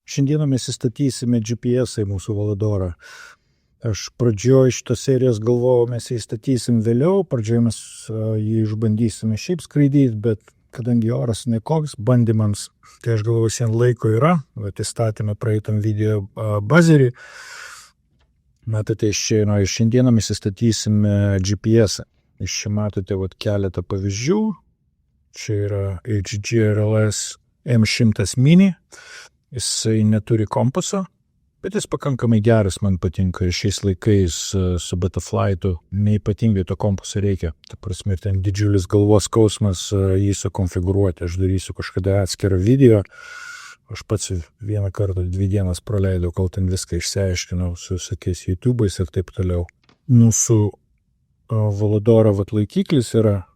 Šiandieną mes įstatysime GPS į mūsų Voladorą. Aš pradžioj šitos serijos galvojau, mes įstatysim vėliau, pradžioj mes jį išbandysime šiaip skraidyti, bet kadangi oras nekoks bandymams, tai aš galvoju, sen laiko yra, bet įstatėme praeitam video bazerį. Matote, šiandieną mes įstatysime GPS. Iš čia matote keletą pavyzdžių. Čia yra HGRLS M100 Mini. Jisai neturi kompaso, bet jis pakankamai geras, man patinka. Ir šiais laikais su Betaflightu neypatingai to kompaso reikia. Ta prasme, ten didžiulis galvos skausmas jį sukonfigūruoti. Aš darysiu kažkada atskirą video. Aš pats vieną kartą 2 dienas praleidau, kol ten viską išsiaiškinau su visokiais YouTube'ais ir taip toliau. Mūsų Voladoro laikiklis yra,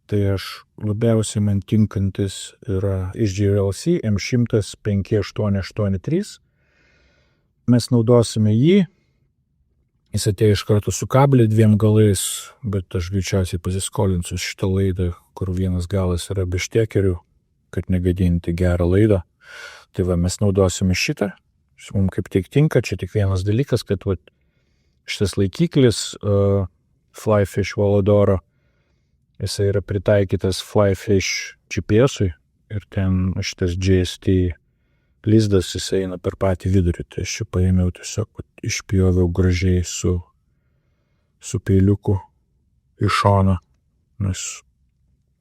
tai aš labiausiai man tinkantis yra HGRLC M100 5883. Mes naudosime jį. Jis atėjo iš karto su kablį 2 galais, bet aš greičiausiai pasiskolinsiu šitą laidą, kur vienas galas yra be štekerių, kad negadinti gerą laidą. Tai mes naudosime šitą. Mums kaip tik tinka. Čia tik vienas dalykas, kad šitas laikiklis Flyfish Voladoro, jisai yra pritaikytas Flyfish GPS-ui ir ten šitas GST lizdas jisai eina per patį vidurį. Tai aš čia paėmiau tiesiog, išpjoviau gražiai su peiliuku į šoną, nes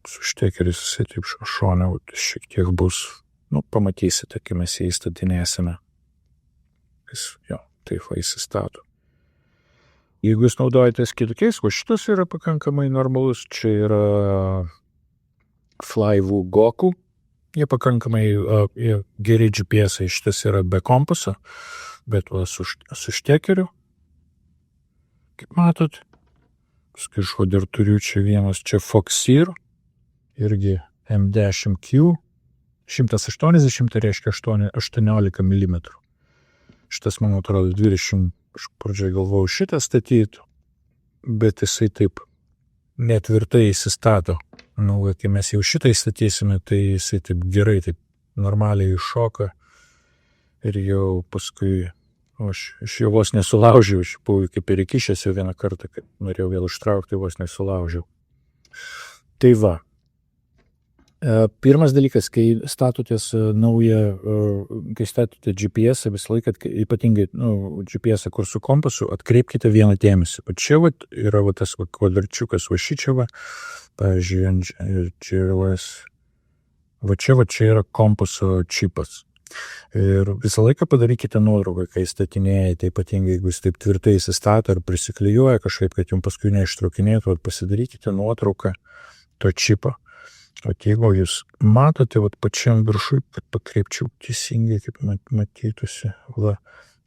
su štekeris jisai taip šone šiek tiek bus, pamatysite, kai mes jį įstatinėsime. Jis, taip įsistato. Jeigu jūs naudojatės kitokiais, šitas yra pakankamai normalus, čia yra Flyvu Goku, jie pakankamai geri GPS-ai, šitas yra be kompaso, bet su štekeriu, kaip matot, skaičiu, dar turiu čia vienas, čia Foxeer, irgi M10Q, 180, tai reiškia 18 mm. Šitas, man atrodo, 20, aš pradžiai galvojau šitą statyti, bet jisai taip netvirtai įsistato. Kai mes jau šitą įstatysime, tai jisai taip gerai, taip normaliai iššoka ir jau paskui, aš jau vos nesulaužiau, aš buvau kaip ir įkišęs jau vieną kartą, kad norėjau vėl ištraukti, vos nesulaužiau. Tai va. Pirmas dalykas, kai statotės kai statote GPS-ą, visą laiką, ypatingai GPS-ą, kur su kompasu, atkreipkite vieną dėmesį. Čia yra tas kvadratčiukas, šičia, pavyzdžiui, čia yra kompaso čipas. Ir visą laiką padarykite nuotrauką, kai statinėjate, ypatingai jeigu jūs taip tvirtai įsistato ar prisiklijuoja kažkaip, kad jums paskui neištraukinėtų, pasidarykite nuotrauką to čipo. Jeigu jūs matote, pačiam viršui, kad pakreipčiau teisingai, kaip matytųsi,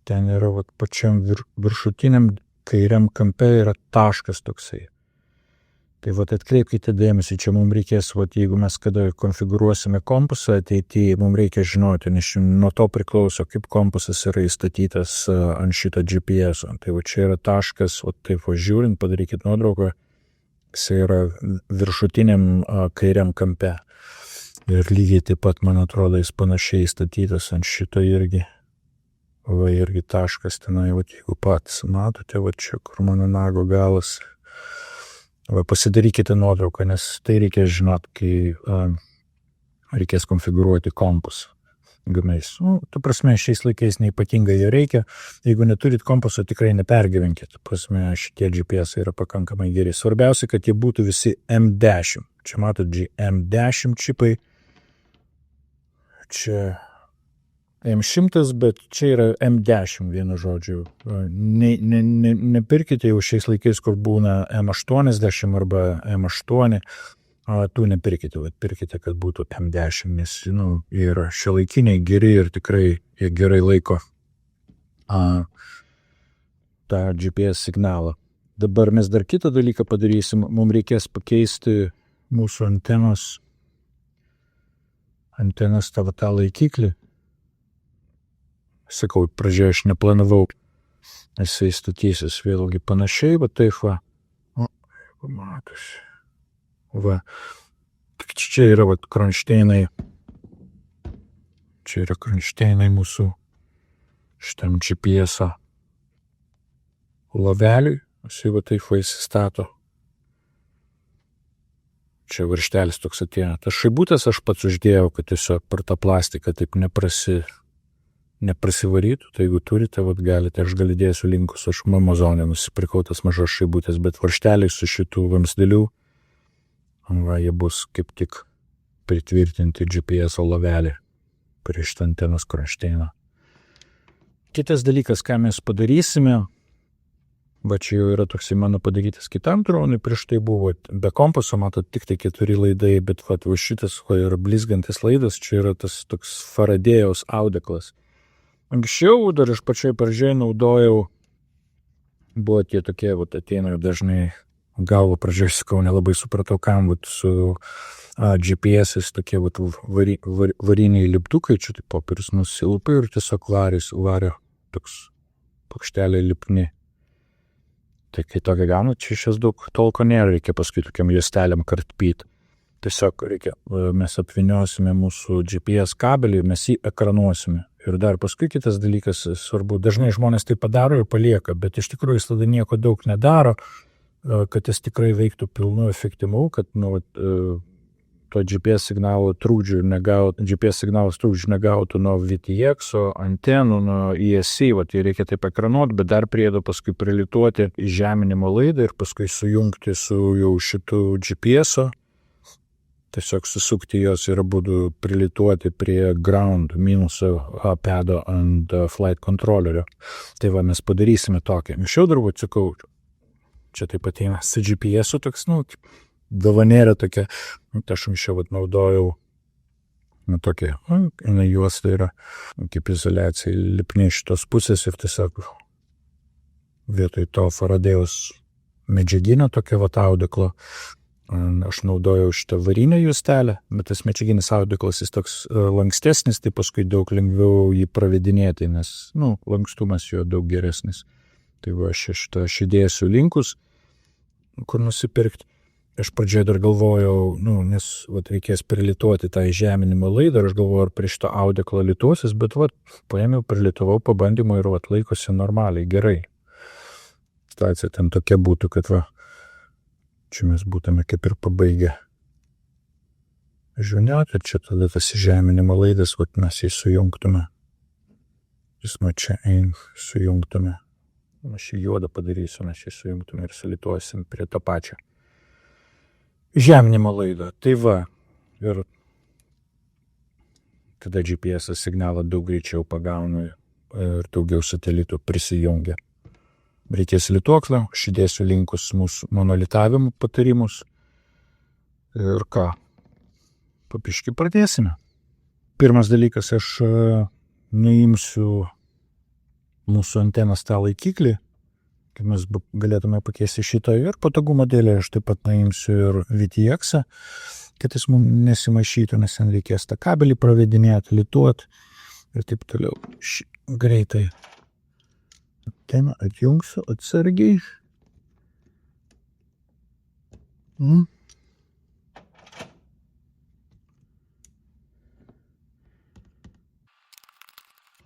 ten yra pačiam viršutiniam kairiam kampe yra taškas toksai. Tai atkreipkite dėmesį, čia mums reikės, jeigu mes kada konfigūruosime kompasą ateityje, mums reikia žinoti, nes nuo to priklauso, kaip kompasas yra įstatytas ant šito GPS-o. Tai čia yra taškas, taip žiūrint, padarykit nuotrauką. Jis yra viršutiniam kairiam kampe. Ir lygiai taip pat, man atrodo, jis panašiai įstatytas ant šito irgi. Irgi taškas tenai, jeigu patys matote, čia, kur mano nago galas. Pasidarykite nuotrauką, nes tai reikia žinot, kai reikės konfigūruoti kompasą. Ta prasme, šiais laikais neypatingai jo reikia. Jeigu neturit kompaso, tikrai nepergyvenkit. Ta prasme, šitie GPS yra pakankamai geri. Svarbiausia, kad jie būtų visi M10. Čia matot, M10 čipai. Čia M100, bet čia yra M10, vienu žodžiu. Nepirkite jau šiais laikais, kur būna M80 arba M8. Tų nepirkite, pirkite, kad būtų M10, nes, yra šiuolaikiniai geri ir tikrai jie gerai laiko tą GPS signalą. Dabar mes dar kitą dalyką padarysim, mums reikės pakeisti mūsų antenas tą laikiklį. Sakau, pradžioje aš neplanavau, jisai statysis vėlgi panašiai, taip matosi. Čia yra kronšteinai Čia yra kronšteinai mūsų šitam GPS loveliui. Jisai va taip va įsistato. Čia varžtelis toks atėjo. Tas šaibutės aš pats uždėjau, kad tiesiog per tą plastiką taip neprasivarytų. Tai jeigu turite, vat galite, aš gal įdėsiu linkus. Aš Amazon'e nusipirkau tas mažas šaibutės, bet varžteliai su šitų vamsdėlių, va, jie bus kaip tik pritvirtinti GPS lovelį prie šitą antenos kronšteiną. Kitas dalykas, ką mes padarysime, va čia jau yra toksai mano padarytas kitam dronui, prieš tai buvo be kompaso, matot, tik tai 4 laidai, bet va šitas yra blizgantis laidas, čia yra tas toks Faradėjaus audeklas. Anksčiau dar aš pačiai pradžiai naudojau, buvo tie tokie, va ateina jau dažnai galvo pradžiai, sakau, nelabai supratau kam, va su GPS-ais tokie va variniai lipdukai, čia tai popierius nusilupai ir tiesiog vario toks pakštelė lipni. Tai kai tokia gaunu, čia šias daug tolko nėra, reikia paskui tokiam juostelėm kartpyt. Tiesiog reikia, mes apviniosime mūsų GPS kabelį, mes jį ekranuosime. Ir dar paskui kitas dalykas svarbu, dažnai žmonės tai padaro ir palieka, bet iš tikrųjų jis tada nieko daug nedaro, kad jis tikrai veiktų pilnu efektyviau, kad to GPS signalo trūkdžių negautų nuo VTX, antenų, nuo ESC, tai reikia taip ekranuoti, bet dar priedo paskui prilituoti žeminimo laidą ir paskui sujungti su jau šitų GPS-o, tiesiog susukti jos ir abudu prilituoti prie ground minuso pedo ant flight controllerio. Tai va, mes padarysime tokį. Anksčiau turbūt sakau, čia taip ateina su GPS-u toks, dovanėlė tokia, aš anksčiau naudojau tokia, juosta yra kaip izoliacija, lipni šitos pusės ir tiesiog vietoj to Faradėjaus medžiaginio tokio audeklo aš naudojau šitą varinę juostelę, bet tas medžiaginis audeklas jis toks lankstesnis, tai paskui daug lengviau jį pravedinėti, nes lankstumas jo daug geresnis. Tai va, aš įdėsiu linkus, kur nusipirkti. Aš pradžioje dar galvojau, nes reikės prilituoti tą žeminimo laidą, aš galvojau, ar prie šito audeklą lituosis, bet paėmiau, prilituvau pabandymų ir laikosi normaliai, gerai. Situacija ten tokia būtų, kad čia mes būtume kaip ir pabaigę žiūrėti, ir čia tada tas žeminimo laidas, mes jį sujungtume. Jis čia sujungtume. Aš jį juodą padarysiu, mes jį sujungtume ir sulituosim prie to pačio žeminimo laidą. Tai va, ir tada GPS signalą daug greičiau pagauna ir daugiau satelitų prisijungia. Reikės lituoklio, aš įdėsiu linkus mūsų monolitavimo patarimus. Ir ką? Papiškai pradėsime. Pirmas dalykas, aš nuimsiu mūsų antenos tą laikiklį, kad mes galėtume pakeisti šitą ir patogumo dėlį aš taip pat nuimsiu ir VTX-ą, kad jis mums nesimaišytų, nes ten reikės tą kabelį pravedinėti, lituoti ir taip toliau. Greitai anteną atjungsiu atsargiai.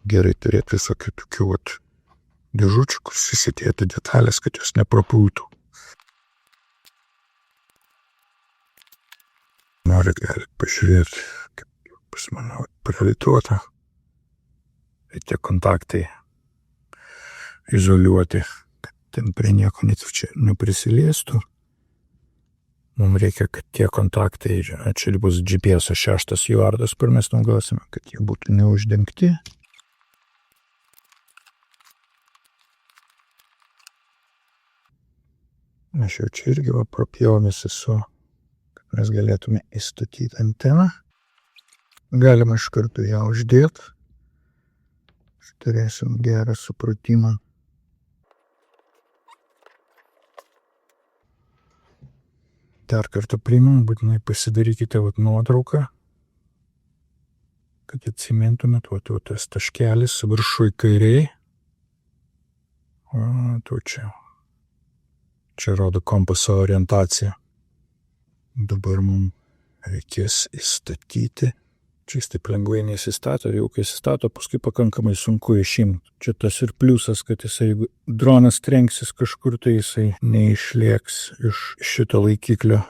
Gerai turėti visokių tokių dėžučių, kur susidėti detalės, kad jos neprapūtų. Norit, galit pažiūrėti, kaip pas mane pralituota. Ir tie kontaktai izoliuoti, kad ten prie nieko neprisiliestų. Mums reikia, kad tie kontaktai, čia bus GPS 6 juardas, kur mes naudosime, kad jie būtų neuždengti. Aš jau čia irgi propjovęs esu, kad mes galėtume įstatyti anteną. Galima iš karto ją uždėti. Turėsim gerą supratimą. Dar kartą primenu, būtinai pasidarykite nuotrauką, kad atsimintumėt, tas taškelis viršui kairiai. O, čia rodo kompaso orientaciją. Dabar mums reikės įstatyti Čia jis taip lengvai nesistato, jau kai įsistato, paskui pakankamai sunku išimti. Čia tas ir pliusas, kad jisai, jeigu dronas trenksis kažkur, tai jisai neišlieks iš šito laikiklio.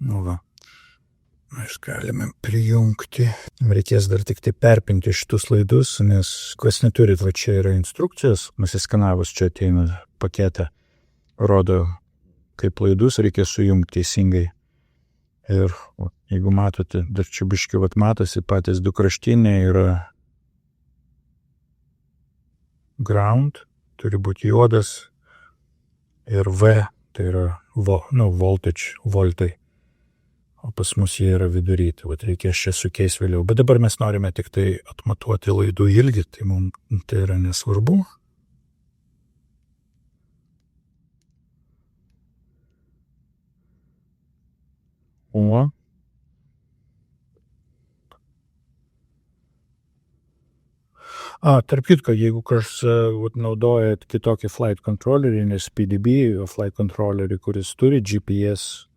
Nu va, mes galime prijungti. Reikės dar tik tai perpinti šitus laidus, nes kas neturit, va čia yra instrukcijos, nusiskanavus čia ateina paketą, rodo, kaip laidus reikia sujungti teisingai. Ir jeigu matote, dar čia biškiu matosi, patys du kraštiniai yra ground, turi būti juodas, ir V, tai yra voltage, voltai, o pas mus jie yra vidury, tai reikės čia sukeis vėliau. Bet dabar mes norime tik tai atmatuoti laidų ilgį, tai mums tai yra nesvarbu. O. Tarp kitko, jeigu kas naudojat kitokį flight controllerį, nes PDB flight controllerį, kuris turi GPS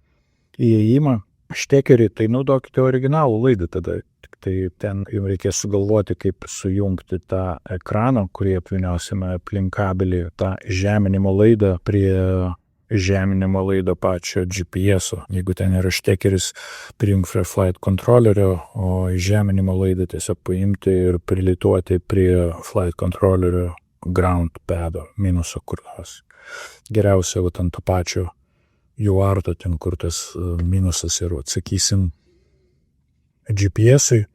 įėjimą, štekerį, tai naudokite originalų laidą tada. Tai ten jums reikės sugalvoti, kaip sujungti tą ekraną, kurį apvyniosime aplink kabelį, tą žeminimo laidą prie žeminimo laido pačio GPS-o. Jeigu ten yra štekeris, prijungt prie flight controllerio, o žeminimo laidą tiesiog paimti ir prilituoti prie flight controllerio ground pado, minuso kurdas. Geriausia ant to pačio UART, ten kur tas minusas ir atsakysim GPS-ui.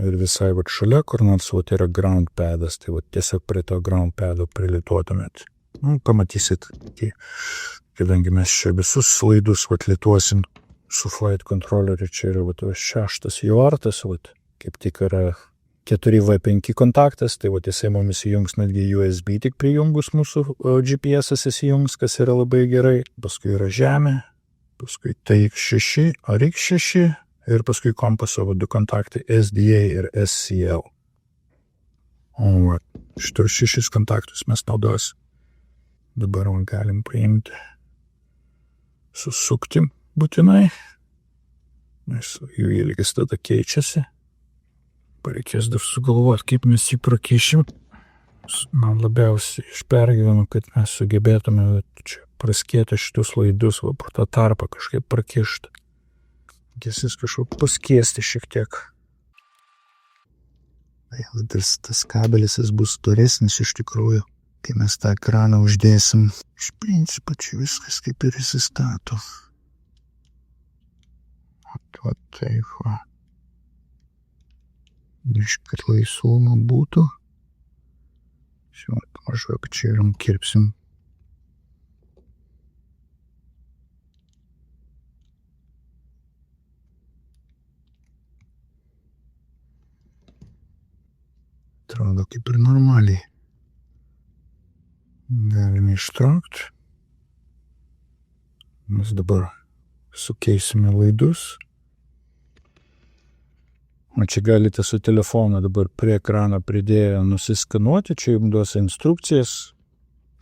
Ir visai šalia, kur nors yra ground padas, tai tiesiog prie to ground pado prilituotumėt. Pamatysit, kadangi mes čia visus laidus lituosim su flight controlleriu, čia yra 6 UARTas, kaip tik yra 4V5 kontaktas, tai jisai mumis įjungs netgi USB tik prijungus mūsų GPS-as įsijungs, kas yra labai gerai. Paskui yra žemė, paskui TX6 ar X6 ir paskui kompaso 2 kontaktai SDA ir SCL. O šitus 6 kontaktus mes naudosim. Dabar galim paimti, susukti būtinai, nes jų ilgis tada keičiasi. Pareikės dar sugalvoti, kaip mes jį prakeišim. Man labiausiai išpergyvenu, kad mes sugebėtume čia praskėti šitus laidus, pro tą tarpą kažkaip prakišti. Gesis kažkaip paskėsti šiek tiek. Tas kabelis bus storesnis iš tikrųjų. Kai mes tą ekraną uždėsim, iš principo čia viskas kaip ir įsistato. Taip va. Kad laisvumo būtų. Maždaug čia ir kirpsim. Atrodo kaip ir normaliai. Galime ištraukti. Mes dabar sukeisime laidus. O čia galite su telefoną dabar prie ekrano pridėję nusiskanuoti. Čia jums duos instrukcijas.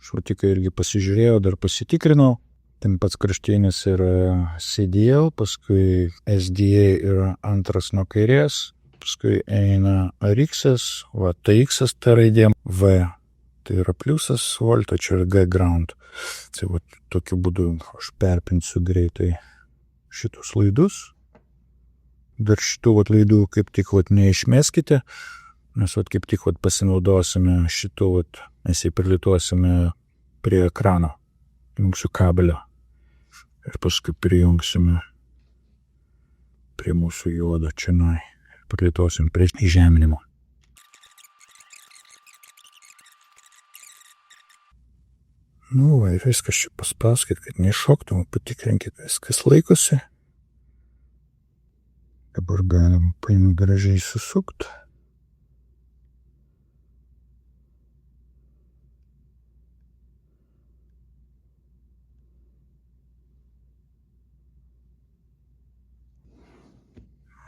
Šutikai irgi pasižiūrėjau, dar pasitikrinau. Ten pats kraštinis yra CDL, paskui SDA yra antras nuo kairės, paskui eina RX, TX ta raidė, V. Tai yra pliusas volto, čia yra G ground. Tai tokiu būdu aš perpinsiu greitai šitus laidus. Dar šitų laidų kaip tik neišmeskite, nes kaip tik pasinaudosime šitų, mes jį prilituosime prie ekrano, jungsiu kabelio ir paskui prijungsime prie mūsų juodo čionai, prilituosim prie įžeminimo. Ir viskas čia paspauskit, kad neiššoktum, patikrinkit, viskas laikosi. Dabar galim paimti gražiai susukti.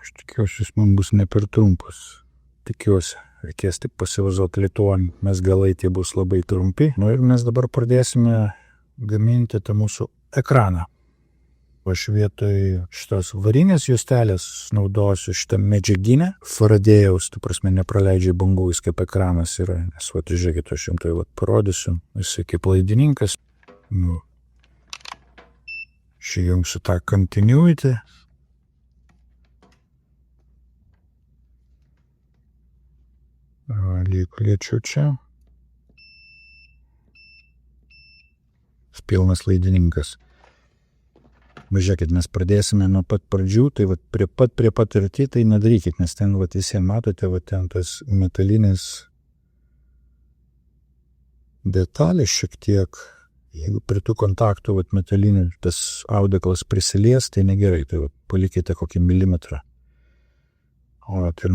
Aš tikiuosi, jis man bus ne per trumpas. Tikiuosi. Reikės tik pasivazoti lituonį, mes galai tie bus labai trumpi. Ir mes dabar pradėsime gaminti tą mūsų ekraną. Aš vietoj šitos varinės juostelės naudosiu šitą medžiaginę Faradėjaus, tu prasme, nepraleidžiai bangų, jis kaip ekranas yra, nes, vat, žiūrėkit, aš jums tai, vat, parodysiu, jisai kaip laidininkas, nu, aš įjungsiu tą continuity, liečiu čia, pilnas laidininkas. Važiuokit, mes pradėsime nuo pat pradžių, tai vat, prie pat arti, tai nedarykit, nes ten, vat, visi matote, vat, ten tas metalinis detalės šiek tiek, jeigu prie tų kontaktų, vat, metalinių tas audeklas prisilies, tai negerai, tai vat, palikite kokį milimetrą. O, tai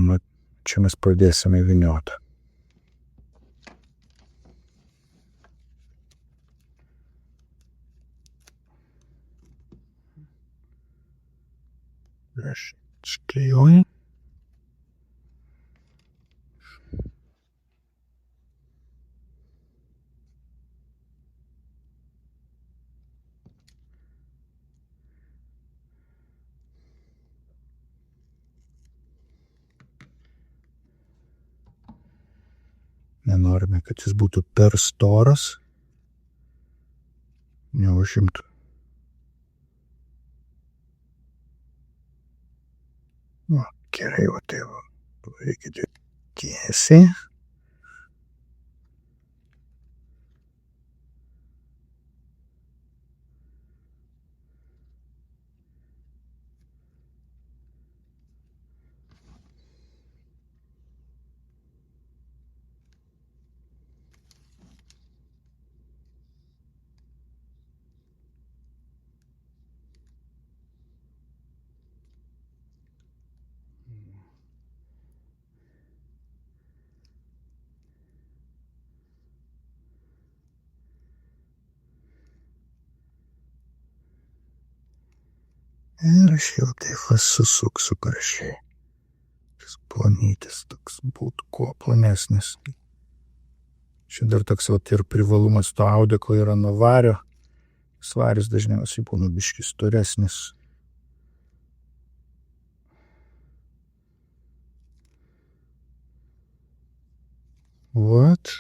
čia mes pradėsime vyniotą. Aš sklijuoju. Nenorime, kad jis būtų per storas, neužimtų. O, gerai, o tai va, reikėtų tiesiai. Ir aš jau taip susuksiu karšiai. Tas plonytis toks būtų kuo plonesnis. Čia dar toks vat, ir privalumas to audeklo yra nuo vario. Svaris dažniausiai būna biškis storesnis. Vat.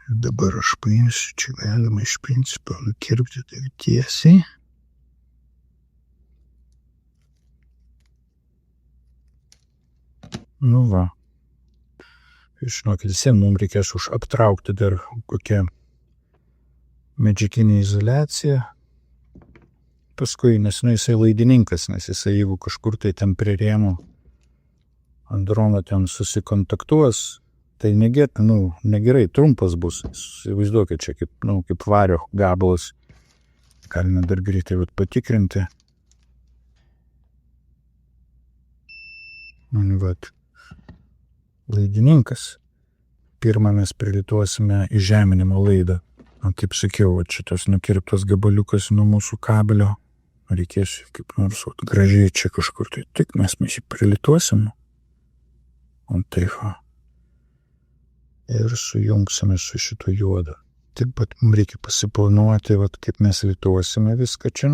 Ir dabar aš paimsiu, čia galima iš principo nukirpti tai tiesiai. Nu va. Žinokit, visiems mums reikės aptraukti dar kokią medžiaginę izoliaciją. Paskui, nes jisai laidininkas, nes jisai jeigu kažkur tai ten prie rėmų ant drono ten susikontaktuos, tai negerai, trumpas bus. Įsivaizduokit čia kaip vario gabalas. Galime dar greitai patikrinti. Vat. Laidininkas. Pirmą mes prilituosime įžeminimo laidą. O kaip sakiau, šitas nukirptas gabaliukas nuo mūsų kabelio. Reikės kaip nors gražiai čia kažkur. Tai tik mes jį prilituosim. O taip va. Ir sujungsime su šito juodu. Taip pat mums reikia pasiplanuoti, kaip mes lituosime viską čia.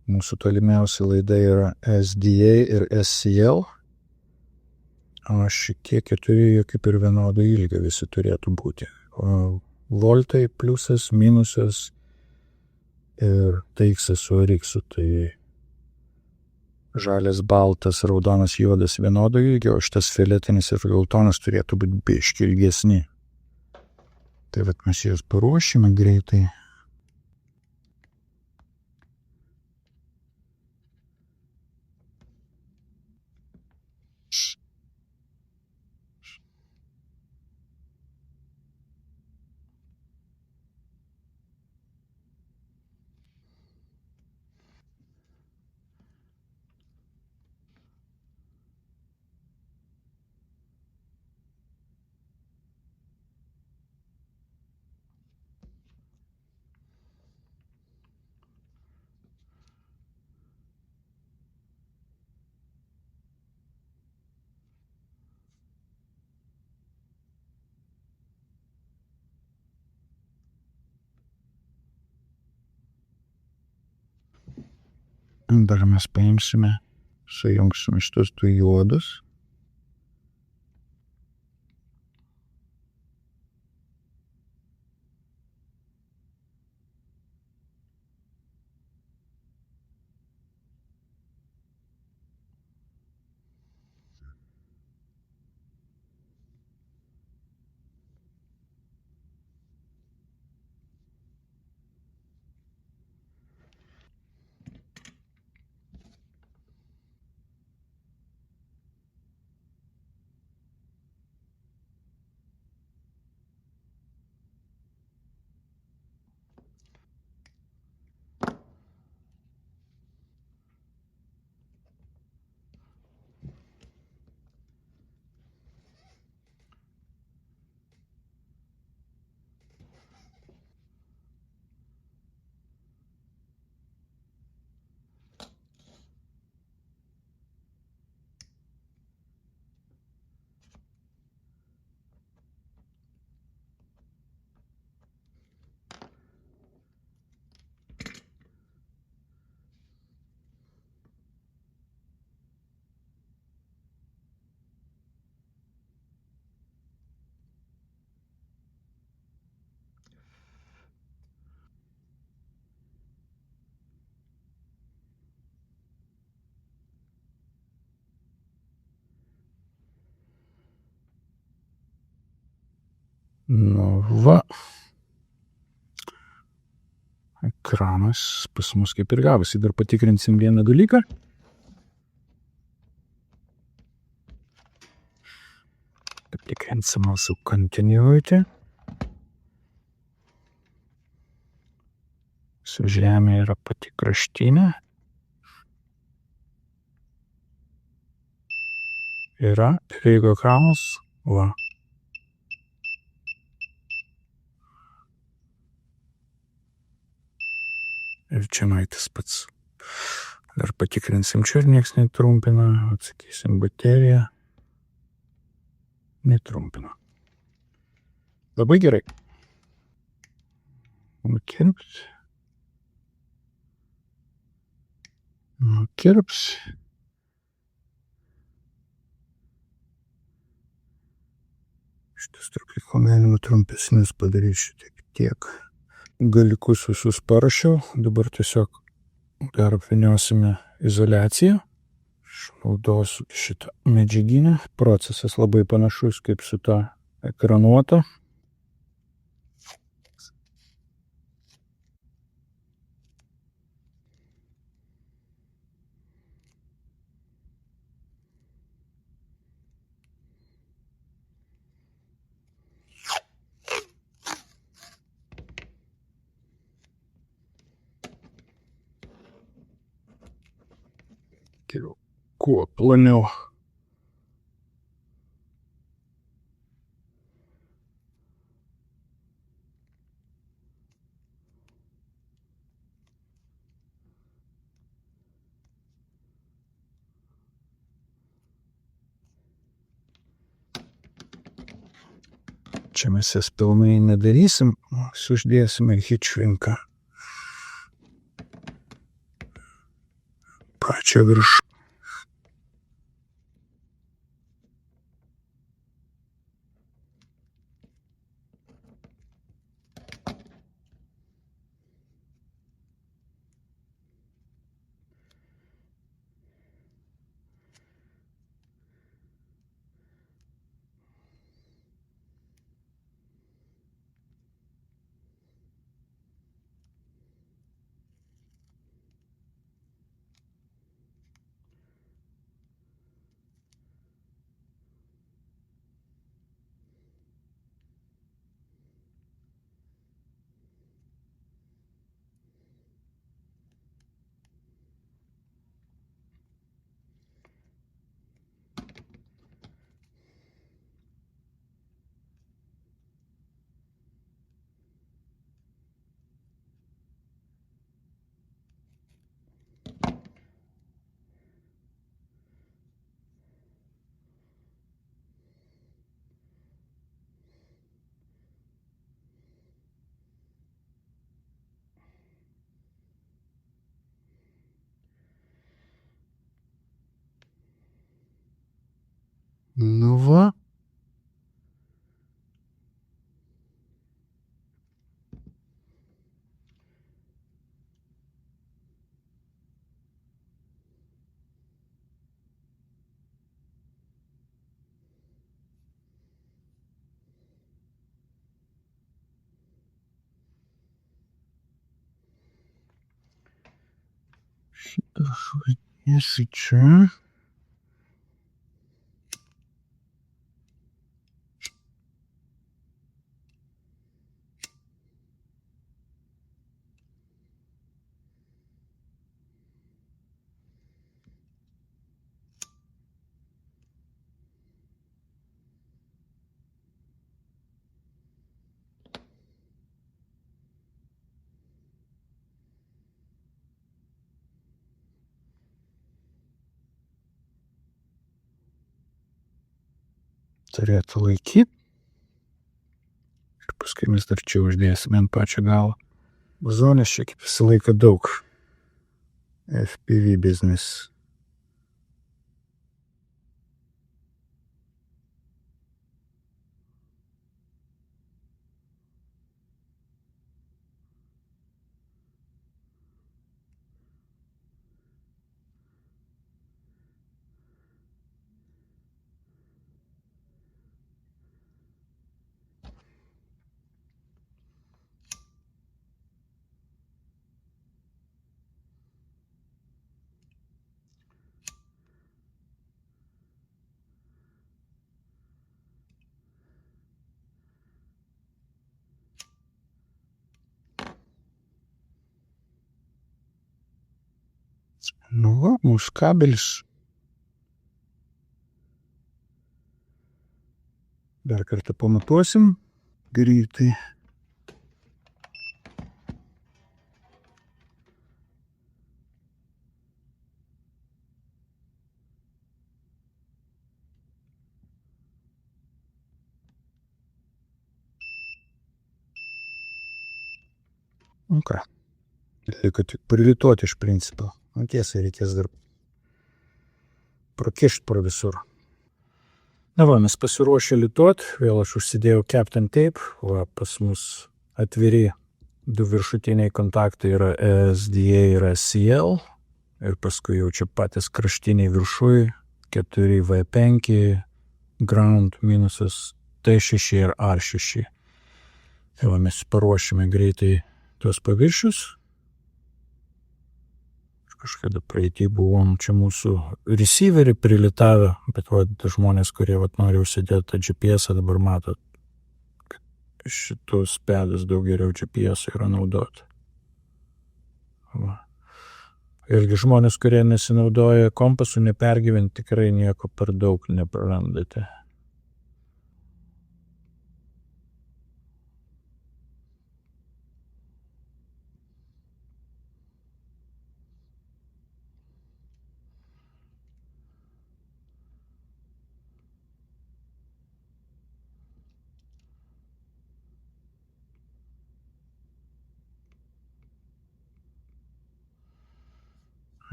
Mūsų tolimiausia laida yra SDA ir SCL. O šitie keturi kaip ir vienodo ilgio visi turėtų būti. O voltai, pliusas, minusas ir TX su RX. Tai žalias, baltas, raudonas, juodas vienodo ilgio, o šitas fioletinis ir geltonas turėtų būti biški ilgesni. Tai vat mes juos paruošime greitai. Dar mes paimsime, sujungsime šitus du juodus. Nu va. Ekranas pas mus kaip ir gavosi. Dar patikrinsim vieną dalyką. Patikrinsim mūsų continuity. Su žemė yra pati kraštinė. Yra. Ir jeigu ekranas, va. Ir čia maitis pats. Dar patikrinsim, čia ir nieks netrumpina. Atsakysim bateriją. Netrumpina. Labai gerai. Nukirps. Nukirps. Šitas tarp kitko galima trumpesnius padarysiu tiek. Dalykus visus parašiau. Dabar tiesiog dar apvyniosime izoliaciją. Aš naudosiu šitą medžiaginę. Procesas labai panašus kaip su ta ekranuota. Geriau kuo planiau. Čia mes jas pilnai nedarysim, uždėsime hitchrinką. Pačią virš. Nu va. Šitas šuvinys į čia. Turėtų laikyti. Ir paskui mes dar čia uždėsime ant pačio galo. Vazonės čia kaip visą laiką daug. FPV biznis. Nu va, mūsų kabelis. Dar kartą pamatuosim greitai. Nu ką, liko tik prilituoti iš principo. Tiesai reikės dar prakišti pro visur. Na va, mes pasiruošę lituot. Vėl aš užsidėjau Captain Tape. Va, pas mus atviri du viršutiniai kontaktai yra SDA ir SCL. Ir paskui jau čia patys kraštiniai viršui. 4 V5, ground minusas T6 ir R6. Tai va, mes paruošime greitai tuos paviršius. Kažkada praeitį buvom čia mūsų receiverį prilitavę, bet va, žmonės, kurie va, nori užsidėti tą GPS-ą, dabar matot, kad šitus pedus daug geriau GPS yra naudoti. Va. Irgi žmonės, kurie nesinaudoja kompasu, nepergyventi, tikrai nieko per daug neprarandate.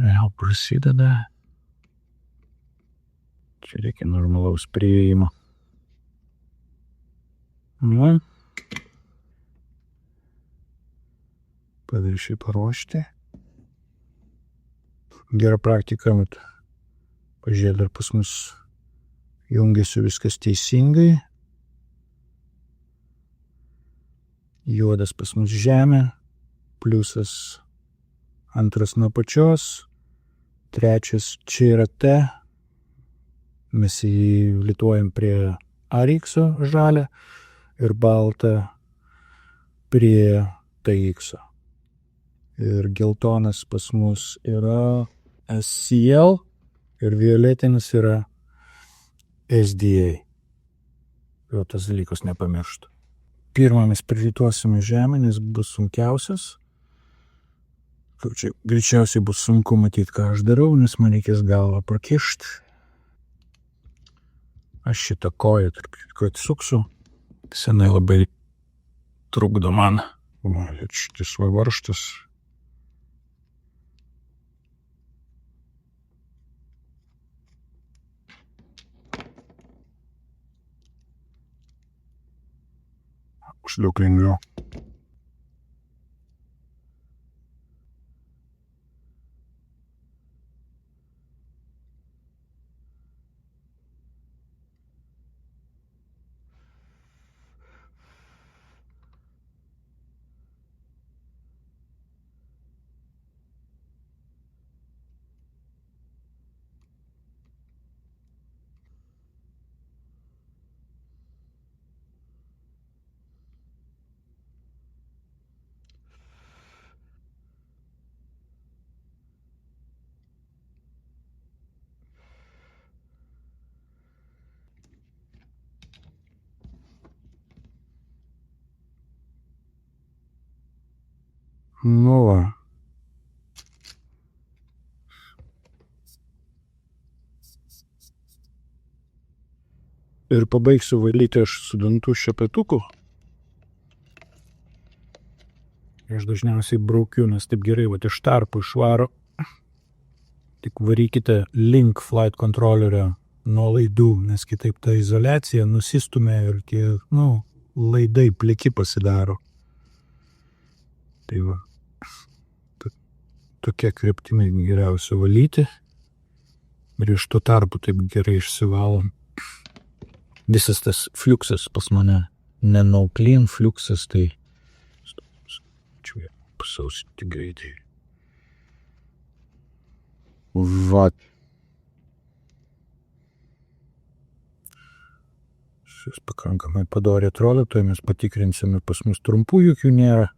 Vėl prasideda. Čia reikia normalaus prieimo. Nu. Paviršiui paruošti. Gera praktika, bet pažiūrėt, dar pas mus jungiasi viskas teisingai. Juodas pas mus žemė, pliusas antras nuo pačios, trečias čia yra T, mes jį lituojam prie RX žalę ir baltą prie TX. Ir geltonas pas mus yra SCL ir violetinis yra SDA. Jo tas dalykas nepamirštų. Pirmą mes prilituosime žemę, nes bus sunkiausias. Čia greičiausiai bus sunku matyti, ką aš darau, nes man reikės galvą prakišti. Aš šitą koją, tarp atsuksiu. Senai labai trukdo man. Šitas varžtas. bus daug lengviau. Nu va. Ir pabaigsiu valyti aš su dantų šepetuku. Aš dažniausiai braukiu, nes taip gerai, iš tarpų išvaro. Tik varykite link flight controllerio nuo laidų, nes kitaip ta izoliacija nusistumė ir tie, laidai pliki pasidaro. Tai va, tokia kryptimi geriausia valyti. Ir iš to tarpu taip gerai išsivalom. Visas tas fliuksas pas mane, ne no clean fliuksas, tai čia pasausinti greitai. Va. Šis pakankamai padoriai atrodo, tai mes patikrinsime, pas mus trumpų jokių nėra.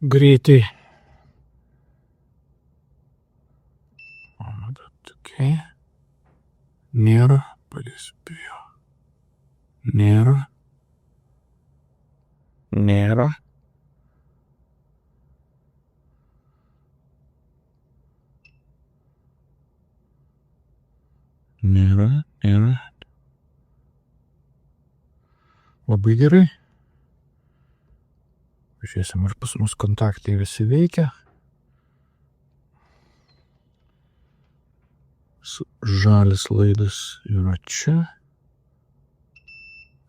Greitai. Okay. Nėra, padėsiu prie jo. Nėra. Nėra. Nėra, nėra. Labai gerai. Žiūrėsim, ar pas mus kontaktai visi veikia. Žalis laidas yra čia.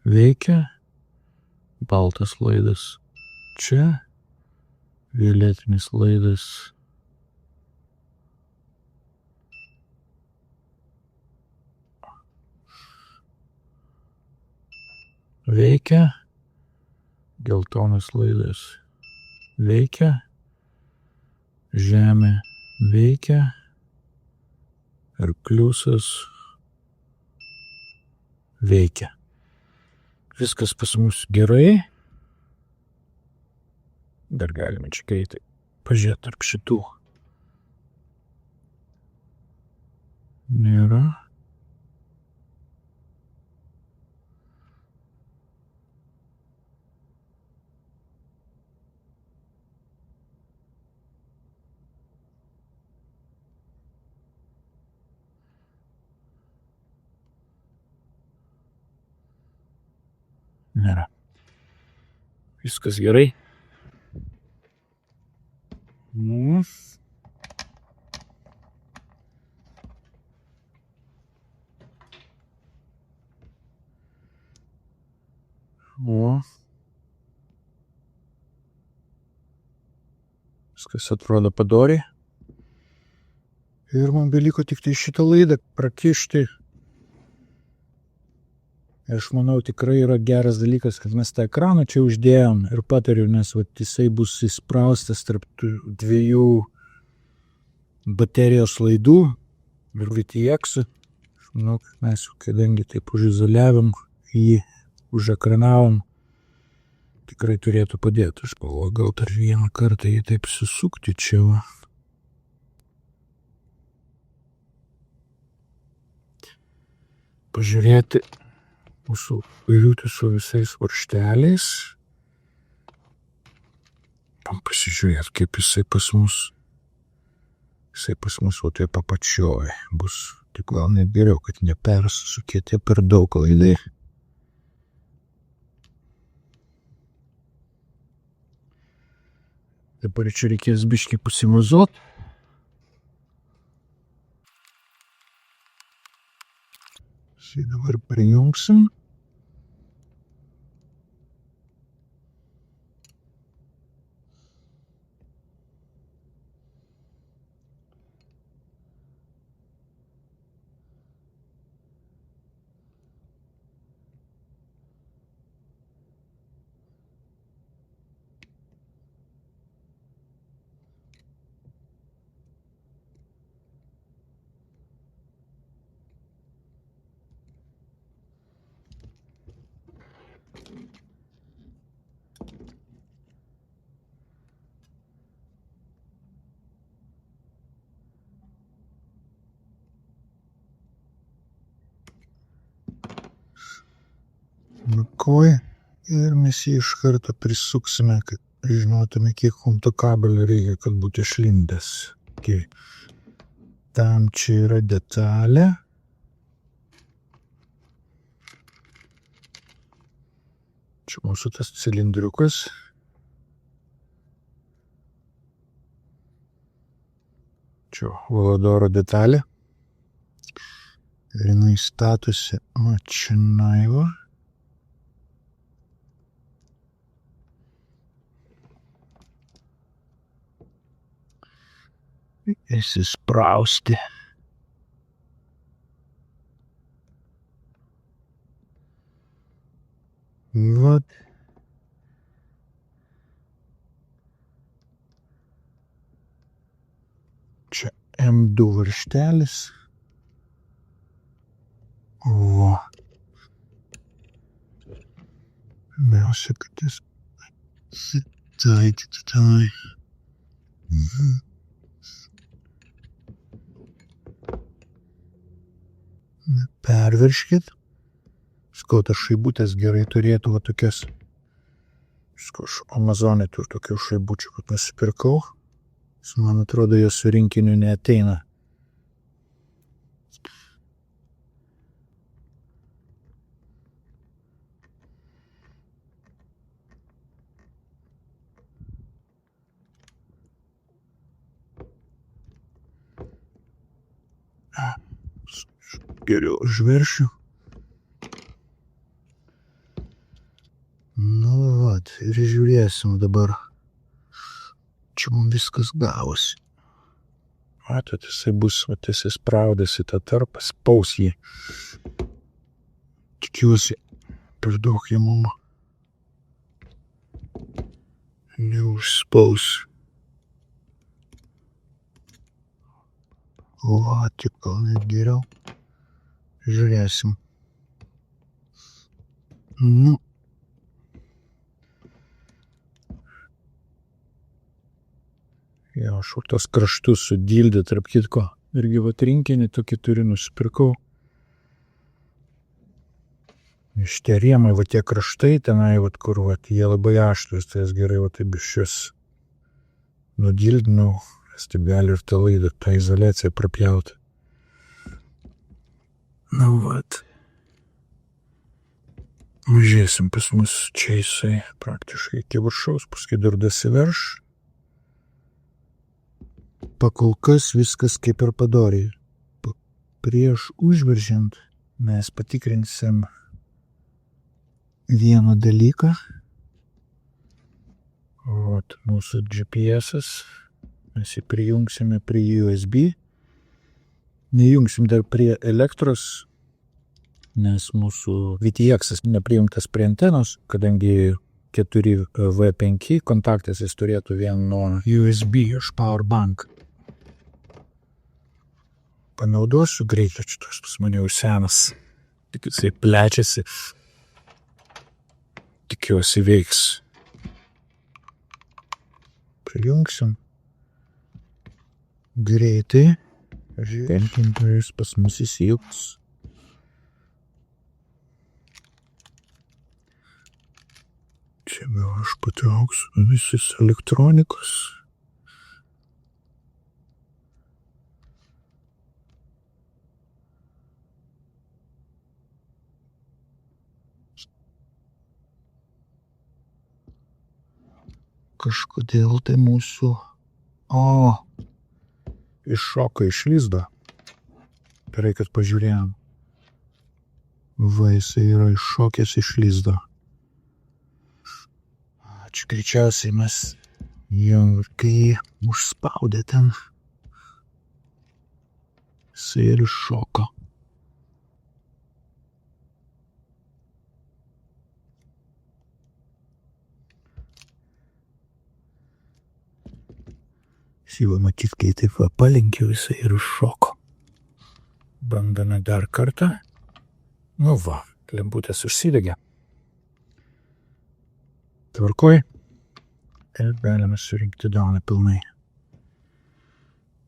Veikia. Baltas laidas čia. Violetinis laidas veikia. Geltonas laidas veikia. Žemė veikia. Ir pliusas veikia. Viskas pas mus gerai. Dar galime čia greitai pažiūrėti tarp šitų. Nėra. Nėra. Viskas gerai. Viskas atrodo padoriai. Ir man beliko tik tai šitą laidą prakišti. Aš manau, tikrai yra geras dalykas, kad mes tą ekraną čia uždėjom ir patariu, nes jisai bus įspraustas tarp dviejų baterijos laidų ir VTX. Aš manau, kad mes, kadangi taip užizoliavom, jį užekranavom, tikrai turėtų padėti. Aš galvoju, gal dar vieną kartą jį taip susukti čia. Pažiūrėti mūsų liūtį su visais varžteliais. Pasižiūrėti, kaip jisai pas mus o taip apačioj bus. Tik gal net geriau, kad nepersisukėte per daug laidai. Dabar čia reikės biškį pasimuzuot. Štai dabar prijungsim. Tvarkoj. Ir mes jį iš karto prisuksime, kad žinotume, kiek mums to kabelio reikia, kad būtų išlindęs. Okay. Tam čia yra detalė. Čia mūsų tas cilindriukas. Čia Valadoro detalė. Ir jinai statosi čia naiva. Įsisprausti. Vat. Čia M2 varžtelis. O. Pirmiausia, kad jis sitaikyti tenai. Pervirškit. Skau, tas šaibutės gerai turėtų va tokias. Skau, aš Amazonė turiu tokių šaibučių, kad nusipirkau. Man atrodo, jos su rinkiniu neateina. Geriau užveršiu. Nu, vat, ir žiūrėsim dabar. Čia mums viskas gavosi. Matot, jisai bus, vat, jisai spraudės į tą tarpą, spaus jį. Tikiuosi, per daug jie mums neužspaus. O, tik gal net geriau. Žiūrėsim. Nu. Jo, aš tos kraštus sudildė, tarp kitko. Irgi vat rinkinį tokį turiu, nusipirkau. Iš tie rėmai, vat tie kraštai tenai, vat kur, vat jie labai aštrus, tai jas gerai, vat taip iš šios nudildinau. Taip gali ir tą laidą, tą izoliaciją prapjauti. Na vat. Žiūrėsim, pas mus čia jisai praktiškai iki viršaus, paskui dar dasiverš. Pakol kas viskas kaip ir padoriai. Prieš užveržiant mes patikrinsim vieną dalyką. Vat mūsų GPS-as. Mes jį prijungsime prie USB. Nejungsim dar prie elektros, nes mūsų VTX neprijungtas prie antenos, kadangi 4V5 kontaktas jis turėtų vien nuo USB iš Powerbank. Panaudosiu greitai, šitas pas mane jau senas. Tik jisai plečiasi. Tikiuosi veiks. Prijungsim. Greitai. Tenkintojas pas mus įsijungs. Čia gal aš patrauksiu visus elektronikos. Kažkodėl tai mūsų... Iššoka iš lizdo. Gerai, kad pažiūrėjom. Va, jisai yra iššokęs iš lizdo. Čia greičiausiai mes jau kai užspaudė ten. Jisai ir iššoko. Jau matyt, kai taip palenkiau, jisai ir iššoko. Bandome dar kartą. Nu va, lemputės užsidegė. Tvarkoj. Ir galime surinkti doną pilnai.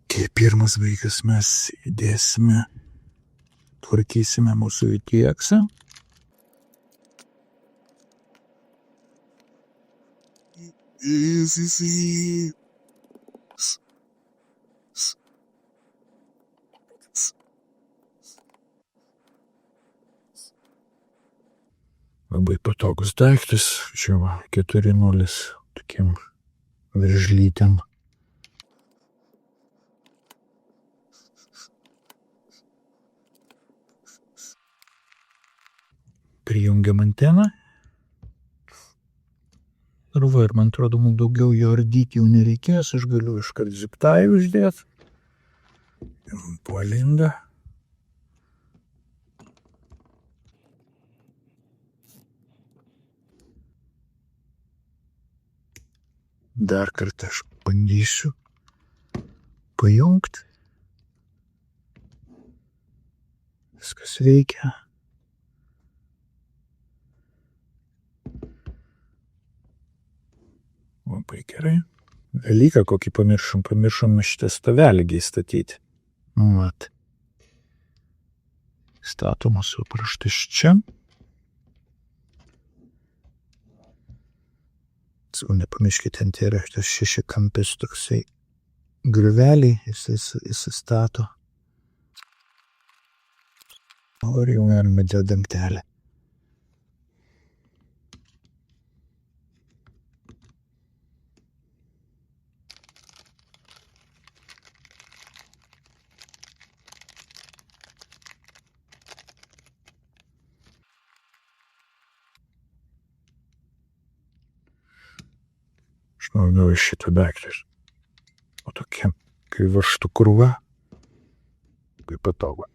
Kai pirmas vaikas mes įdėsime, tvarkysime mūsų VTX-ą. Labai patogus daiktas, čia va, 4.0 tokiem veržlytėm. Prijungiam anteną. Ir va, ir man atrodo, mums daugiau jo ardyti jau nereikės, aš galiu iškart ziptai uždėti. Puolinda. Dar kartą aš bandysiu pajungti. Viskas veikia. Labai gerai. Dalyką kokį pamiršom šitą stovelį įstatyti. Vat. Statomas papraštas čia. Nepamirškite, ant yra šitas 6-kampis toksai griuvelį, jis stato. O ir jau galime dėl dangtelę. Naudau šitą daiktas. O tokia, kai vaštų krūva, kaip patogu.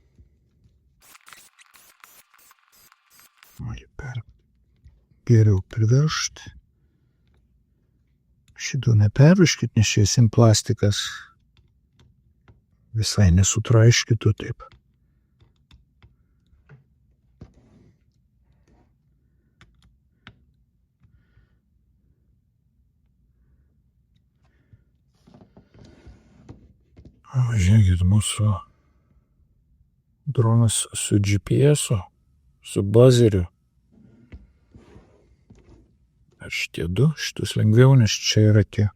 Geriau priveršti. Šito neperviškit, nes čia esi plastikas. Visai nesutraiškitų taip. Žiūrėkit, mūsų dronas su GPS-u, su bazeriu. Ar šitie du, šitus lengviau, nes čia yra tie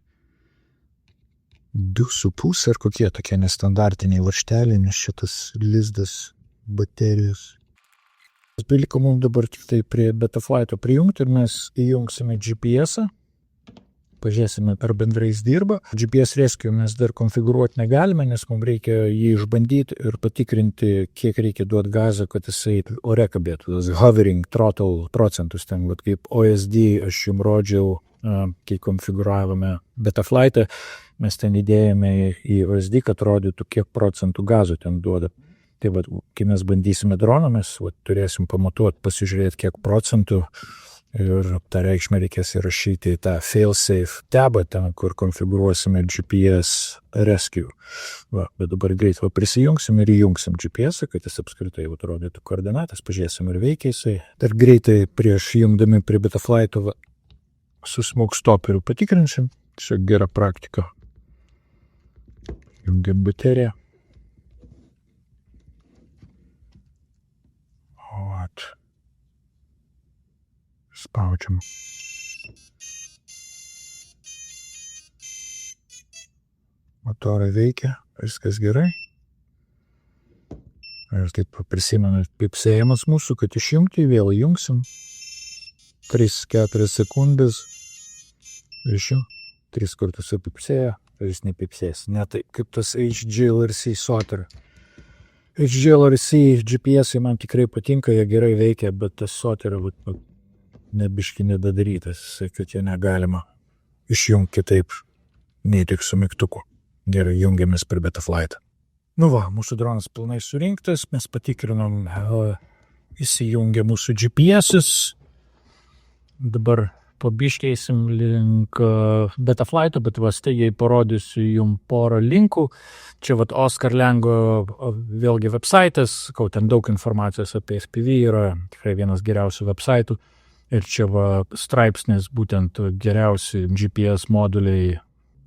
2,5 ar kokie tokie nestandartiniai varžteliai, nes šitas lizdas baterijos. Beliko mums dabar tik tai prie Betaflighto prijungti ir mes įjungsime GPS-ą. Pažiūrėsime, ar bendrai jis dirba. GPS Rescue mes dar konfigūruoti negalime, nes mums reikia jį išbandyti ir patikrinti, kiek reikia duoti gazą, kad jisai ore kabėtų. Hovering, throttle procentus ten, kaip OSD aš jums rodžiau, kai konfigūravome Betaflightą, mes ten įdėjome į OSD, kad rodytų, kiek procentų gazų ten duoda. Tai kai mes bandysime droną, mes turėsim pamatuoti, pasižiūrėti, kiek procentų. Ir tą reikšmę reikės įrašyti į tą failsafe tabą, ten, kur konfigūruosime GPS Rescue. Bet dabar greit prisijungsim ir įjungsim GPS, kad jis apskritai rodytų koordinatas, pažiūrėsim ir veikia jisai. Dar greitai prieš jungdami prie Betaflighto su smoke stopperiu patikrinsim. Čia gera praktika. Jungiam bateriją. Spaudžiam. Motorai veikia, viskas gerai. Ir taip prisimenat pipsėjimas mūsų, kad išjungti, vėl įjungsim. 3-4 sekundės. Iš jų 3 kartus apipsėjo, ir jis nepipsės. Ne taip, kaip tas HGLRC sotter. HGLRC GPS man tikrai patinka, jie gerai veikia, bet tas sotter nebiški nedadarytas, kad jie negalima išjungti kitaip, nei tik su mygtuku. Gerai, jungiamės prie Betaflightą. Mūsų dronas pilnai surinktas, mes patikrinom, įsijungia mūsų GPS-as. Dabar pabiškeisim link Betaflighto, bet staigiai parodysiu jums porą linkų. Čia Oskar Lengo vėlgi websaitas, ten daug informacijos apie FPV yra, tikrai vienas geriausių websaitų. Ir čia straipsnis būtent geriausi GPS moduliai,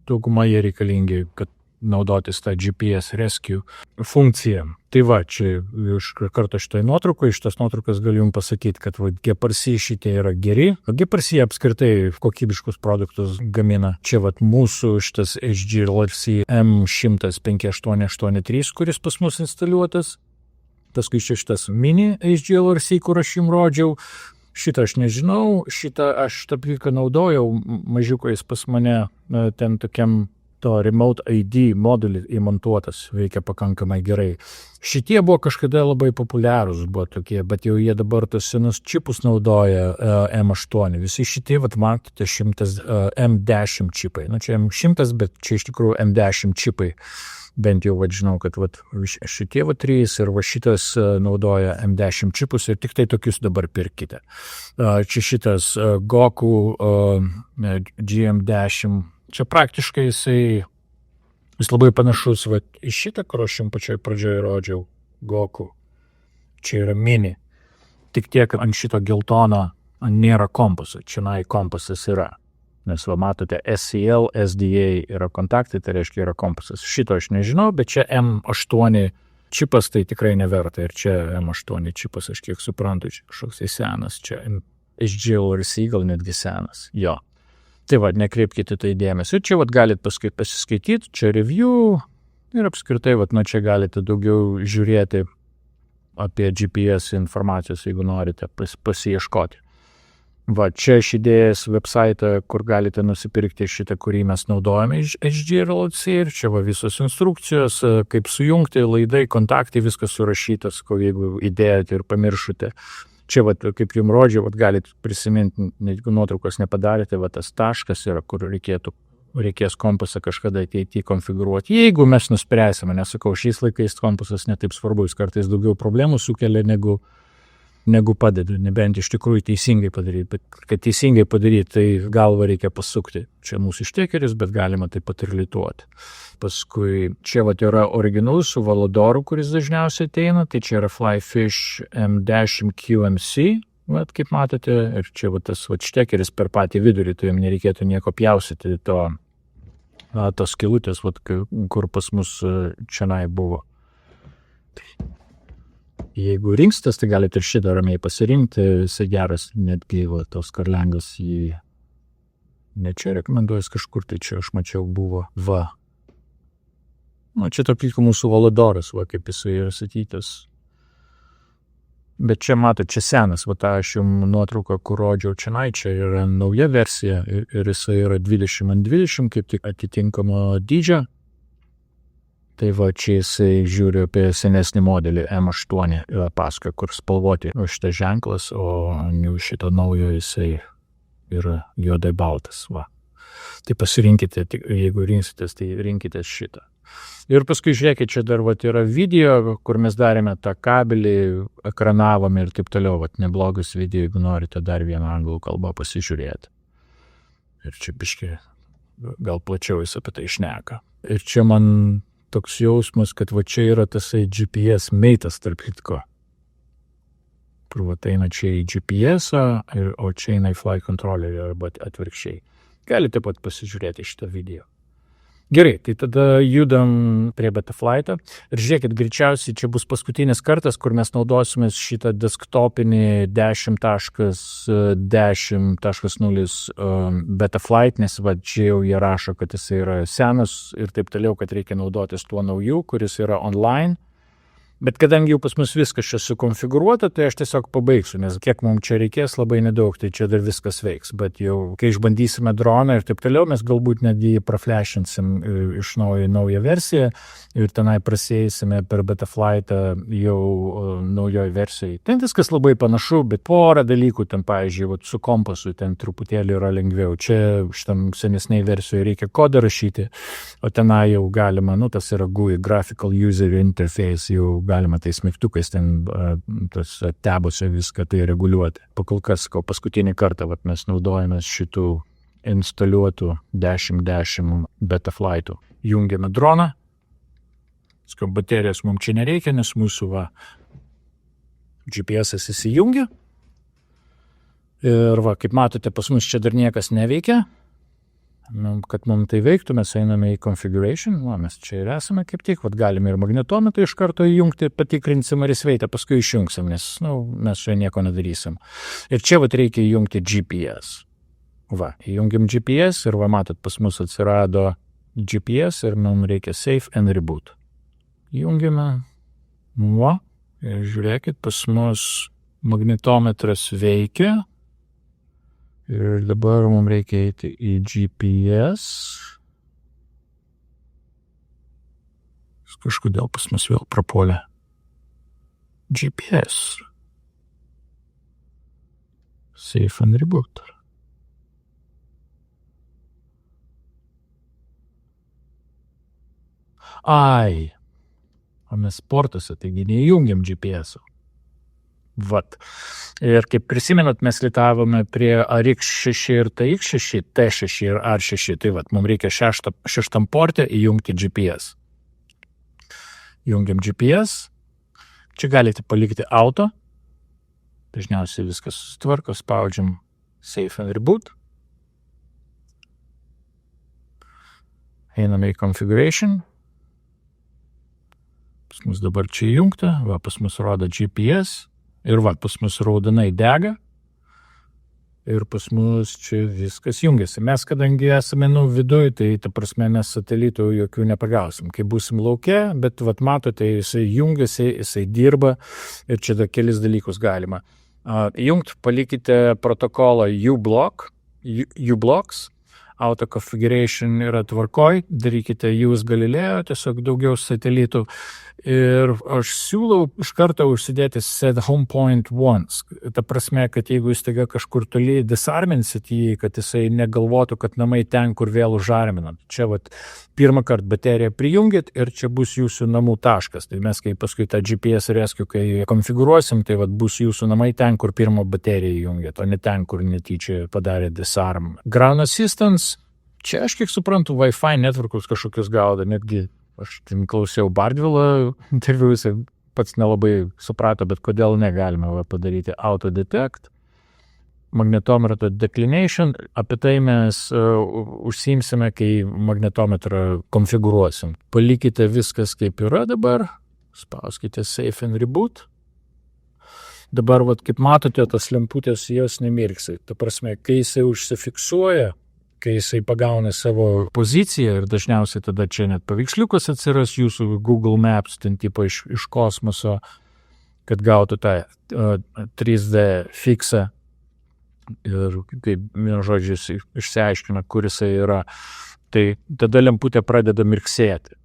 dauguma jie reikalingi, kad naudotis tą GPS rescue funkciją. Tai va, čia iš karto šitoj nuotraukoje, šitas nuotraukas galiu jums pasakyti, kad va, Geparsi šitie yra geri. Geparsi apskritai kokybiškus produktus gamina. Čia va, mūsų šitas HGLRC M1005883, kuris pas mus instaliuotas. Paskui šitas mini HGLRC, kur aš jums rodžiau. Šitą aš nežinau, šitą aš tapyką naudojau, mažiukais pas mane ten tokiam to Remote ID modulį įmontuotas, veikia pakankamai gerai. Šitie buvo kažkada labai populiarūs, buvo tokie, bet jau jie dabar tos senus čipus naudoja M8. Visi šitie, vat matote, M10 čipai. Nu, čia M100, bet čia iš tikrųjų M10 čipai. Bent jau, žinau, kad šitie 3 ir šitas naudoja M10 čipus ir tik tai tokius dabar pirkite. Čia šitas Goku GM10, čia praktiškai jis labai panašus į šitą, kur aš jums pačioj pradžioje rodžiau, Goku. Čia yra mini. Tik tiek, kad ant šito geltono nėra kompaso, čionai kompasas yra. Nes va matote, SCL, SDA yra kontaktai, tai reiškia yra kompasas. Šito aš nežinau, bet čia M8 čipas tai tikrai neverta. Ir čia M8 čipas, aš kiek suprantu, čia kažkoks senas, čia HGLRC gal netgi senas. Jo. Tai va, nekreipkite tai dėmesį. Ir čia va galit pasiskaityti, čia review ir apskritai va, čia galite daugiau žiūrėti apie GPS informacijos, jeigu norite pasiieškoti. Va, čia aš įdėjęs website, kur galite nusipirkti šitą, kurį mes naudojame iš HGLRC ir čia va visos instrukcijos, kaip sujungti, laidai, kontaktai, viskas surašytas, jeigu įdėjote ir pamiršote. Čia va, kaip jums rodžiau, va, galite prisiminti, jeigu nuotraukos nepadarėte, va tas taškas yra, kur reikės kompasą kažkada ateityje konfigūruoti. Jeigu mes nuspręsime, nesakau, šiais laikais kompasas netaip svarbu, jis kartais daugiau problemų sukelia negu padeda, nebent iš tikrųjų teisingai padaryti, bet kad teisingai padaryti, tai galvą reikia pasukti. Čia mūsų ištekeris, bet galima taip pat ir lituoti. Paskui čia vat yra originalus su Valadoru, kuris dažniausiai ateina, tai čia yra Flyfish M10 QMC, vat, kaip matote, ir čia vat tas vat štekeris per patį vidurį, tai jums nereikėtų nieko pjausyti tos skylutės, vat, kur pas mus čionai buvo. Jeigu rinkstas, tai galite ir šitą ramiai pasirinkti, jisai geras, netgi va, tos karlengas jį, ne čia rekomenduojas kažkur, tai čia aš mačiau buvo, va. Nu, čia tarp mūsų Valadoras, va, kaip jisai yra statytas. Bet čia matot, čia senas, va, tą aš jums nuotrauką, kur rodžiau čionai, čia yra nauja versija ir jisai yra 20x20, kaip tik atitinkamo dydžio. Tai va, čia jisai žiūri apie senesnį modelį M8 paskui, kur spalvoti šitas ženklas, o jau šito naujo jisai yra juodai baltas. Va. Tai pasirinkite, jeigu rinksitės, tai rinkitės šitą. Ir paskui žiūrėkit, čia dar va, yra video, kur mes darėme tą kabelį, ekranavome ir taip toliau. Va, neblogas video, jeigu norite dar vieną anglų kalbą pasižiūrėti. Ir čia biškai gal plačiau jis apie tai šneka. Ir čia man toks jausmas, kad va čia yra tasai GPS meitas tarp kitko. Kur va eina čia į GPS-ą, o čia eina į flight controllerį arba atvirkščiai. Galite pat pasižiūrėti šitą video. Gerai, tai tada judam prie Betaflight'o. Ir žiūrėkit, greičiausiai čia bus paskutinis kartas, kur mes naudosime šitą desktopinį 10.10.0 Betaflight, nes va, čia jau jie rašo, kad jis yra senas ir taip toliau, kad reikia naudotis tuo nauju, kuris yra online. Bet kadangi jau pas mus viskas čia sukonfigūruota, tai aš tiesiog pabaigsiu, nes kiek mums čia reikės labai nedaug, tai čia dar viskas veiks. Bet jau, kai išbandysime droną ir taip toliau, mes galbūt netgi praflešinsim iš naują versiją ir tenai prasėsime per Betaflight'ą jau naujoj versijai. Ten viskas labai panašu, bet porą dalykų ten, pavyzdžiui, su kompasu ten truputėlį yra lengviau. Čia šitam senesniai versijoje reikia kodą rašyti, o tenai jau galima, tas yra GUI, Graphical User Interface, jau galima tais mygtukais ten tabose viską tai reguliuoti. Pakol kas, paskutinį kartą mes naudojame šitų instaliuotų 10.10 Betaflight'ų. Jungiame droną. Baterijos mums čia nereikia, nes mūsų GPS-as įsijungia. Ir va, kaip matote, pas mus čia dar niekas neveikia. Kad mums tai veiktų, mes einame į configuration, mes čia ir esame kaip tik, galime ir magnetometrą iš karto įjungti, patikrinsim, ar jis veikia, paskui išjungsim, nes mes čia nieko nedarysim. Ir čia reikia įjungti GPS. Įjungiam GPS ir matot, pas mus atsirado GPS ir mums reikia save and reboot. Įjungiame, ir žiūrėkit, pas mus magnetometras veikia. Ir dabar mums reikia eiti į GPS. Kažkodėl pas mus vėl prapuolė. GPS. Save and reboot. O mes sportuose, taigi neįjungiam GPS-o. Ir kaip prisimenat, mes litavome prie RX6 ir TX6, T6 ir R6, tai mums reikia šeštam porte įjungti GPS. Įjungiam GPS, čia galite palikti auto, dažniausiai viskas susitvarko, spaudžiam save and reboot, einame į configuration, pas mus dabar čia įjungta, pas mus rodo GPS, ir pas mus raudonai dega, ir pas mus čia viskas jungiasi. Mes, kadangi esame viduj, tai ta prasme mes satelitų jokių nepagausim. Kai būsim lauke, bet matote, jisai jungiasi, jisai dirba, ir čia dar kelis dalykus galima. Jungt, palikite protokolą uBlocks, auto configuration yra tvarkoj, darykite use Galileo, tiesiog daugiau satelitų. Ir aš siūlau iš karto užsidėti set home point once. Ta prasme, kad jeigu jūs tega kažkur toli disarminsit jį, kad jisai negalvotų, kad namai ten, kur vėl užarminat. Čia pirmą kartą bateriją prijungit ir čia bus jūsų namų taškas. Tai mes, kai paskui tą GPS rescue, kai konfigūruosim, tai bus jūsų namai ten, kur pirmą bateriją įjungėt, o ne ten, kur netyčia padarė disarm. Ground assistance, čia aš kiek suprantu, Wi-Fi networkus kažkokius gauda, netgi aš klausiau Bardvilą interviu, jisai pats nelabai suprato, bet kodėl negalime padaryti auto detect, magnetometro declination, apie tai mes užsiimsime, kai magnetometrą konfigūruosim. Palikite viskas kaip yra dabar, spauskite save and reboot. Dabar, kaip matote, tas lemputės jos nemirksi. Ta prasme, kai jisai užsifiksuoja, kai jisai pagauna savo poziciją ir dažniausiai tada čia net paveiksliukas atsiras jūsų Google Maps, ten tipo iš kosmoso, kad gautų tą 3D fiksą ir kaip žodžiais išsiaiškina, kur jisai yra, tai tada lemputė pradeda mirksėti.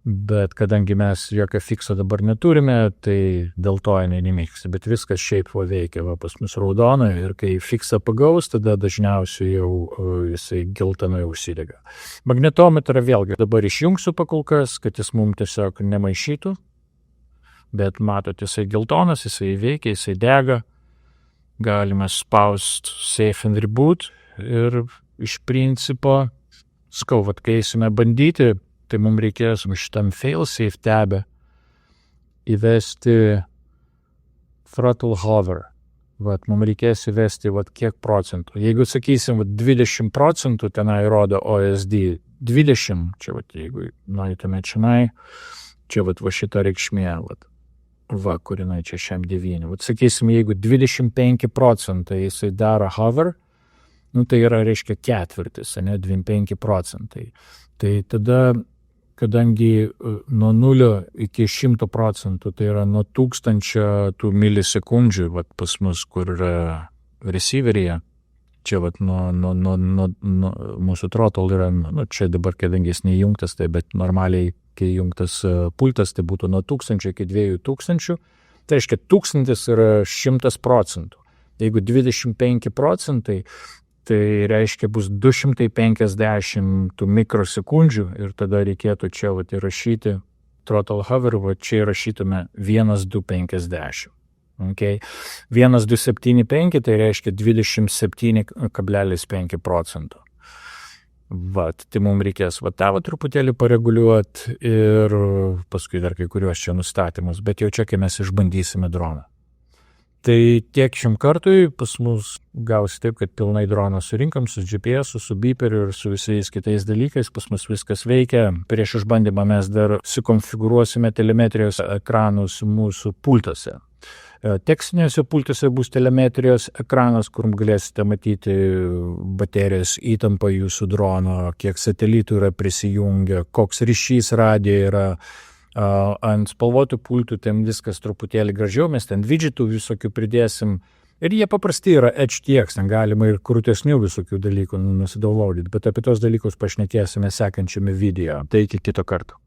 Bet kadangi mes jokio fikso dabar neturime, tai dėl to jinai nemirksi, bet viskas šiaip veikia, pas mus raudona ir kai fiksą pagaus, tada dažniausiai jau jisai geltonai užsidega. Magnetometrą vėlgi dabar išjungsiu pakolkas, kad jis mums tiesiog nemaišytų, bet matot, jisai geltonas, jisai veikia, jisai dega, galime spaust save and reboot ir iš principo, kai eisime bandyti, tai mums reikės šitam failsafe tab'e įvesti throttle hover. Mums reikės įvesti kiek procentų. Jeigu sakysim 20% tenai rodo OSD, 20, čia jeigu norėtume čionai, čia šita reikšmė, kur jinai čia šiam 9. Sakysim, jeigu 25% jisai daro hover, tai yra reiškia ketvirtis, ne 25%. Tai tada, kadangi nuo 0 iki 100%, tai yra nuo 1000 tų milisekundžių, pas mus, kur yra receiveryje, čia nuo mūsų throttle yra, čia dabar, kadangi jis neįjungtas, tai bet normaliai, kai įjungtas pultas, tai būtų nuo 1000 iki 2000, tai reiškia 1000 yra 100%. Jeigu 25%, tai reiškia bus 250 mikrosekundžių ir tada reikėtų čia įrašyti throttle hover, čia įrašytume 1,250. Okay? 1,275 tai reiškia 27,5%. Tai mums reikės tą truputėlį pareguliuoti ir paskui dar kai kuriuos čia nustatymus, bet jau čia, kai mes išbandysime droną. Tai tiek šiam kartui pas mus gausi taip, kad pilnai droną surinkom su GPS, su beeperiu ir su visais kitais dalykais, pas mus viskas veikia. Prieš išbandymą mes dar sukonfigūruosime telemetrijos ekranus mūsų pultuose. Tekstinėse pultuose bus telemetrijos ekranas, kur galėsite matyti baterijos įtampą jūsų drono, kiek satelitų yra prisijungę, koks ryšys radijo yra. Ant spalvotų pultų ten viskas truputėlį gražiau, mes ten widgetų visokių pridėsim. Ir jie paprasti yra HTX, ten galima ir krūtesnių visokių dalykų nusidownloadyti, bet apie tos dalykus pašnekėsime sekančiame video. Tai iki kito karto.